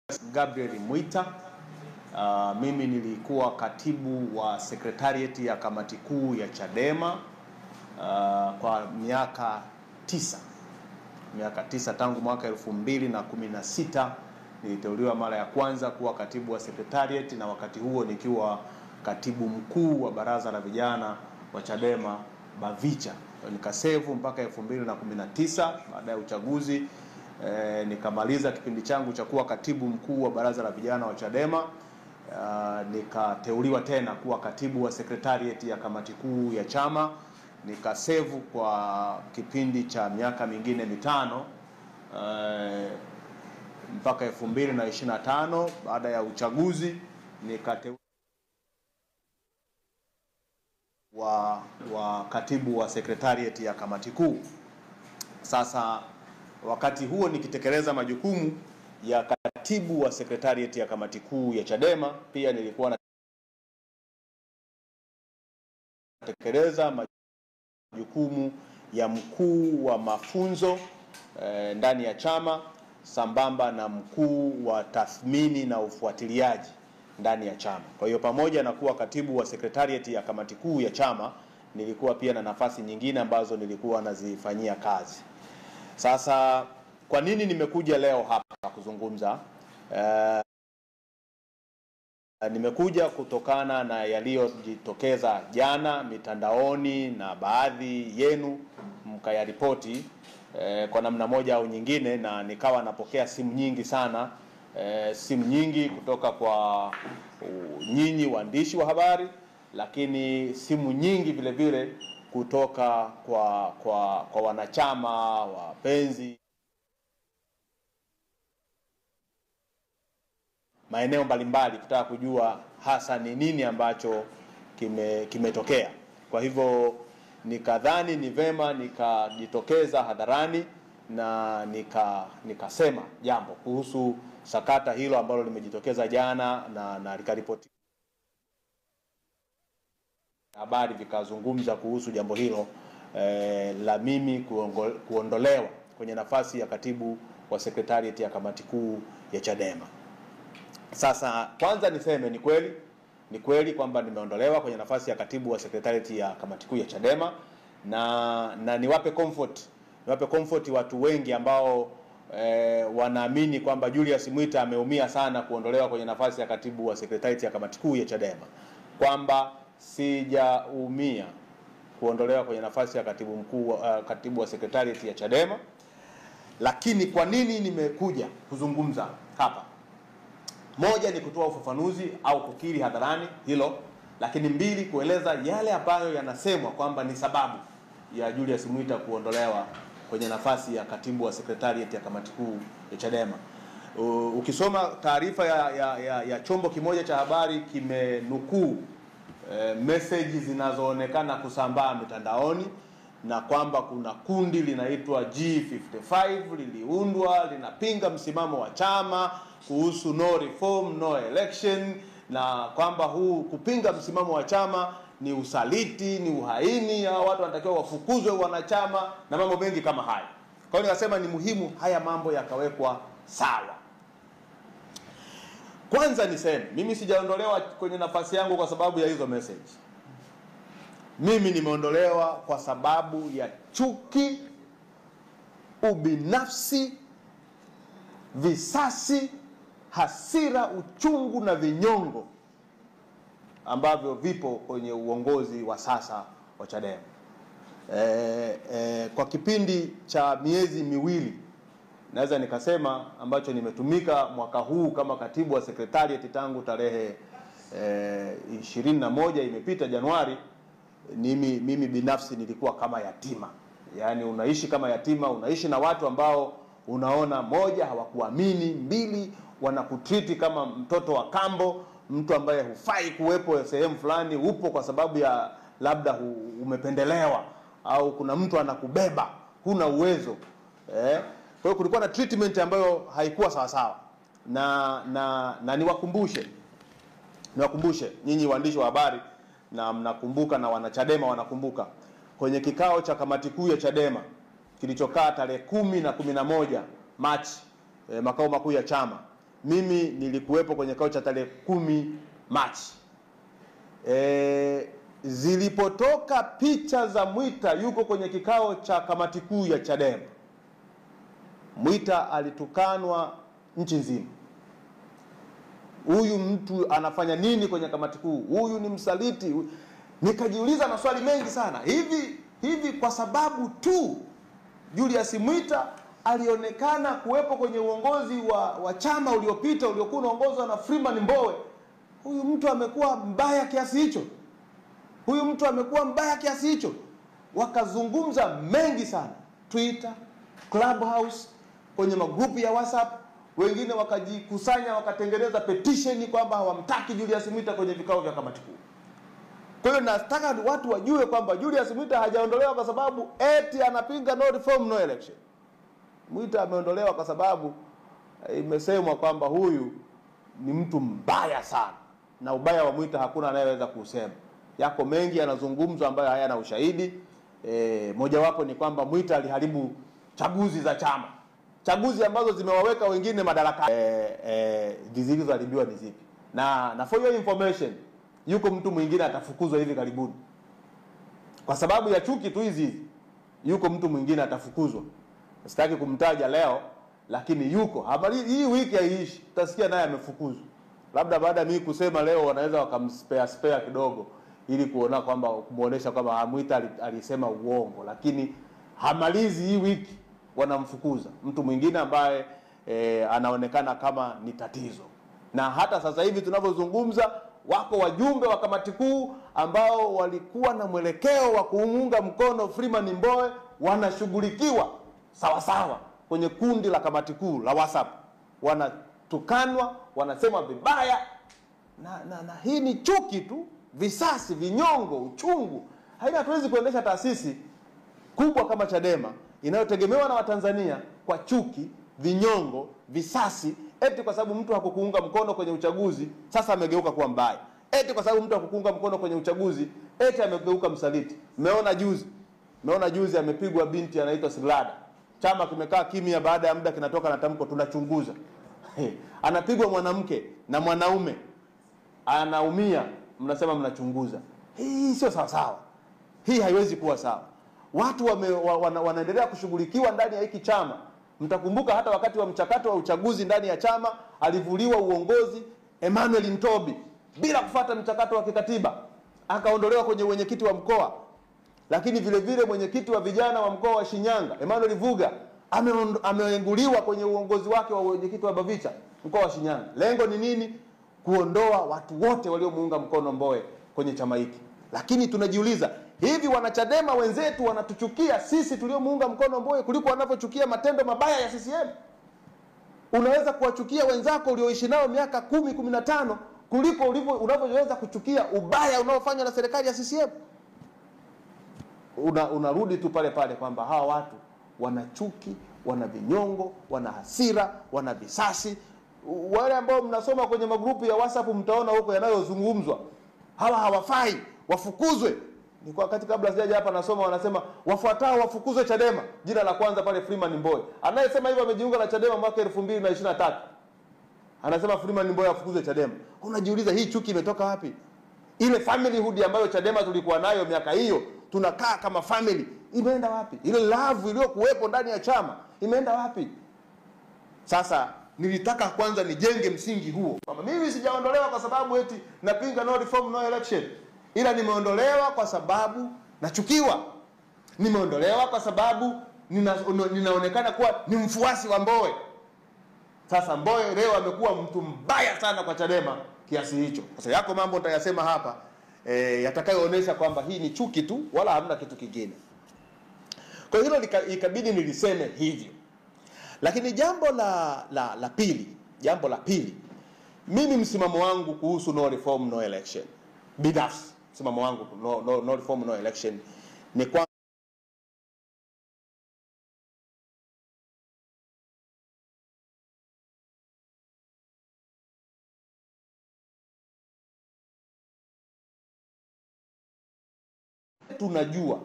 Gabriel Mwita. Mimi nilikuwa katibu wa sekretarieti ya kamati kuu ya Chadema kwa miaka 9 tangu mwaka 2016 niliteuliwa mara ya kwanza kuwa katibu wa sekretarieti, na wakati huo nikiwa katibu mkuu wa baraza la vijana wa Chadema Bavicha. Nikasevu mpaka 2019. Baada ya uchaguzi nikamaliza kipindi changu cha kuwa katibu mkuu wa baraza la vijana wa Chadema, nikateuliwa tena kuwa katibu wa sekretarieti ya kamati kuu ya chama, nikasevu kwa kipindi cha miaka mingine 5 mpaka 2025. Baada ya uchaguzi nikateuliwa wa katibu wa sekretarieti ya kamati kuu. Sasa wakati huo nikitekeleza majukumu ya katibu wa sekretarieti ya kamati kuu ya Chadema, pia nilikuwa natekeleza majukumu ya mkuu wa mafunzo ndani ya chama, sambamba na mkuu wa tathmini na ufuatiliaji ndani ya chama. Kwa hiyo pamoja na kuwa katibu wa sekretarieti ya kamati kuu ya chama, nilikuwa pia na nafasi nyingine ambazo nilikuwa nazifanyia kazi. Sasa kwa nini nimekuja leo hapa kuzungumza? Nimekuja kutokana na yaliyojitokeza jana mitandaoni na baadhi yenu mkayaripoti kwa namna moja au nyingine, na nikawa napokea simu nyingi sana, simu nyingi kutoka kwa nyinyi waandishi wa habari, lakini simu nyingi vile vile kutoka kwa wanachama, wapenzi, maeneo mbalimbali, kutaka kujua hasa ni nini ambacho kimetokea. Kwa hivyo nikadhani ni vema nikajitokeza hadharani na nikasema jambo kuhusu sakata hilo ambalo limejitokeza jana, na likaripoti habari vikazungumza kuhusu jambo hilo la mimi kuondolewa kwenye nafasi ya katibu wa sekretarieti ya kamati kuu ya Chadema. Sasa kwanza niseme ni kweli kwamba nimeondolewa kwenye nafasi ya katibu wa sekretarieti ya kamati kuu ya Chadema, na niwape comfort watu wengi ambao wanaamini kwamba Julius Mwita ameumia sana kuondolewa kwenye nafasi ya katibu wa sekretarieti ya kamati kuu ya Chadema, kwamba sijaumia kuondolewa kwenye nafasi ya katibu wa sekretarieti ya Chadema. Lakini kwa nini nimekuja kuzungumza hapa? Moja ni kutoa ufafanuzi au kukiri hadharani hilo, lakini mbili kueleza yale ambayo yanasemwa kwamba ni sababu ya Julius Mwita kuondolewa kwenye nafasi ya katibu wa sekretarieti ya kamati kuu ya Chadema. Ukisoma taarifa ya chombo kimoja cha habari kimenukuu message zinazoonekana kusambaa mitandaoni, na kwamba kuna kundi linaitwa G55 liliundwa linapinga msimamo wa chama kuhusu no reform no election, na kwamba huu kupinga msimamo wa chama ni usaliti, ni uhaini, hao watu wanatakiwa wafukuzwe wanachama na mambo mengi kama haya. Kwa hiyo nikasema ni muhimu haya mambo yakawekwa sawa. Kwanza niseme mimi sijaondolewa kwenye nafasi yangu kwa sababu ya hizo message. Mimi nimeondolewa kwa sababu ya chuki, ubinafsi, visasi, hasira, uchungu na vinyongo ambavyo vipo kwenye uongozi wa sasa wa Chadema. Kwa kipindi cha miezi miwili naweza nikasema ambacho nimetumika mwaka huu kama katibu wa sekretarieti tangu tarehe 21 imepita Januari, mimi binafsi nilikuwa kama yatima. Yaani unaishi kama yatima, unaishi na watu ambao unaona, moja, hawakuamini; mbili, wanakutreat kama mtoto wa kambo, mtu ambaye hufai kuwepo sehemu fulani, upo kwa sababu ya labda umependelewa au kuna mtu anakubeba, huna uwezo. Kwa hiyo kulikuwa na treatment ambayo haikuwa sawa sawa. Na niwakumbushe nyinyi waandishi wa habari, na mnakumbuka na wanachadema wanakumbuka, kwenye kikao cha kamati kuu ya Chadema kilichokaa tarehe 10 na 11 Machi makao makuu ya chama, mimi nilikuwepo kwenye kikao cha tarehe 10 Machi. Zilipotoka picha za Mwita yuko kwenye kikao cha kamati kuu ya Chadema, Mwita alitukanwa nchi nzima. Huyu mtu anafanya nini kwenye kamati kuu? Huyu ni msaliti. Nikajiuliza maswali mengi sana. Hivi kwa sababu tu Julius Mwita alionekana kuwepo kwenye uongozi wa chama uliopita uliokuwa unaongozwa na Freeman Mbowe, huyu mtu amekuwa mbaya kiasi hicho? Huyu mtu amekuwa mbaya kiasi hicho? Wakazungumza mengi sana, Twitter, Clubhouse, kwenye magrupu ya WhatsApp. Wengine wakajikusanya wakatengeneza petition kwamba hawamtaki Julius Mwita kwenye vikao vya kamati kuu. Kwa hiyo nataka watu wajue kwamba Julius Mwita hajaondolewa kwa sababu eti anapinga no reform no election. Mwita ameondolewa kwa sababu imesemwa kwamba huyu ni mtu mbaya sana, na ubaya wa Mwita hakuna anayeweza kusema. Yako mengi yanazungumzwa ambayo hayana ushahidi. Mojawapo ni kwamba Mwita aliharibu chaguzi za chama, chaguzi ambazo zimewaweka wengine madarakani. Zilizoharibiwa ni zipi? Na for your information, yuko mtu mwingine atafukuzwa hivi karibuni kwa sababu ya chuki tu hizi. Yuko mtu mwingine atafukuzwa, sitaki kumtaja leo, lakini yuko habari hii wiki haiishi, utasikia naye amefukuzwa. Labda baada ya mimi kusema leo wanaweza wakamspare kidogo ili kuona kwamba kumuonesha kwamba Mwita alisema uongo, lakini hamalizi hii wiki wanamfukuza mtu mwingine ambaye anaonekana kama ni tatizo. Na hata sasa hivi tunavyozungumza, wako wajumbe wa kamati kuu ambao walikuwa na mwelekeo wa kuunga mkono Freeman Mbowe wanashughulikiwa sawa sawa kwenye kundi la kamati kuu la WhatsApp, wanatukanwa, wanasema vibaya, na hii ni chuki tu, visasi, vinyongo, uchungu. Hatuwezi kuendesha taasisi kubwa kama Chadema inayotegemewa na Watanzania kwa chuki, vinyongo, visasi, eti kwa sababu mtu hakukuunga mkono kwenye uchaguzi sasa amegeuka kuwa mbaya, eti kwa sababu mtu hakukuunga mkono kwenye uchaguzi eti amegeuka msaliti. Meona juzi amepigwa binti anaitwa Siglada. Chama kimekaa kimya, baada ya muda kinatoka na tamko tunachunguza. Anapigwa mwanamke na mwanaume anaumia, mnasema mnachunguza. Hii sio sawa sawa. Hii haiwezi kuwa sawa. Watu wanaendelea kushughulikiwa ndani ya hiki chama. Mtakumbuka hata wakati wa mchakato wa uchaguzi ndani ya chama alivuliwa uongozi Emmanuel Ntobi bila kufuata mchakato wa kikatiba, akaondolewa kwenye mwenyekiti wa mkoa. Lakini vile vile mwenyekiti wa vijana wa mkoa wa Shinyanga Emmanuel Vuga ameenguliwa kwenye uongozi wake wa mwenyekiti wa Bavicha mkoa wa Shinyanga. Lengo ni nini? Kuondoa watu wote waliomuunga mkono Mbowe kwenye chama hiki. Lakini tunajiuliza, hivi wanachadema wenzetu wanatuchukia sisi tuliomuunga mkono Mbowe kuliko wanavyochukia matendo mabaya ya CCM? Unaweza kuwachukia wenzako ulioishi nao miaka 10, 15 kuliko unavyoweza kuchukia ubaya unaofanywa na serikali ya CCM? Unarudi tu pale pale kwamba hawa watu wana chuki, wana vinyongo, wana hasira, wana visasi. Wale ambao mnasoma kwenye magrupu ya WhatsApp mtaona huko yanayozungumzwa. Hawa hawafai, wafukuzwe. Ni kwa wakati kabla sijaja hapa nasoma wanasema wafuatao wafukuzwe Chadema. Jina la kwanza pale Freeman Mbowe. Anayesema hivyo amejiunga na Chadema mwaka 2023. Anasema Freeman Mbowe afukuzwe Chadema. Unajiuliza hii chuki imetoka wapi? Ile familyhood ambayo Chadema tulikuwa nayo miaka hiyo, tunakaa kama family, imeenda wapi? Ile love iliyokuwepo ndani ya chama imeenda wapi? Sasa nilitaka kwanza nijenge msingi huo. Kwamba mimi sijaondolewa kwa sababu eti napinga no reform no election. Ila nimeondolewa kwa sababu nachukiwa. Nimeondolewa kwa sababu ninaonekana kuwa ni mfuasi wa Mbowe. Sasa Mbowe leo amekuwa mtu mbaya sana kwa Chadema kiasi hicho. Sasa yako mambo nitayasema hapa yatakayoonesha kwamba hii ni chuki tu wala hamna kitu kingine. Kwa hilo ikabidi niliseme hivyo. Lakini jambo la pili, mimi msimamo wangu kuhusu no reform no election, binafsi msimamo wangu no reform no election ni kwa tunajua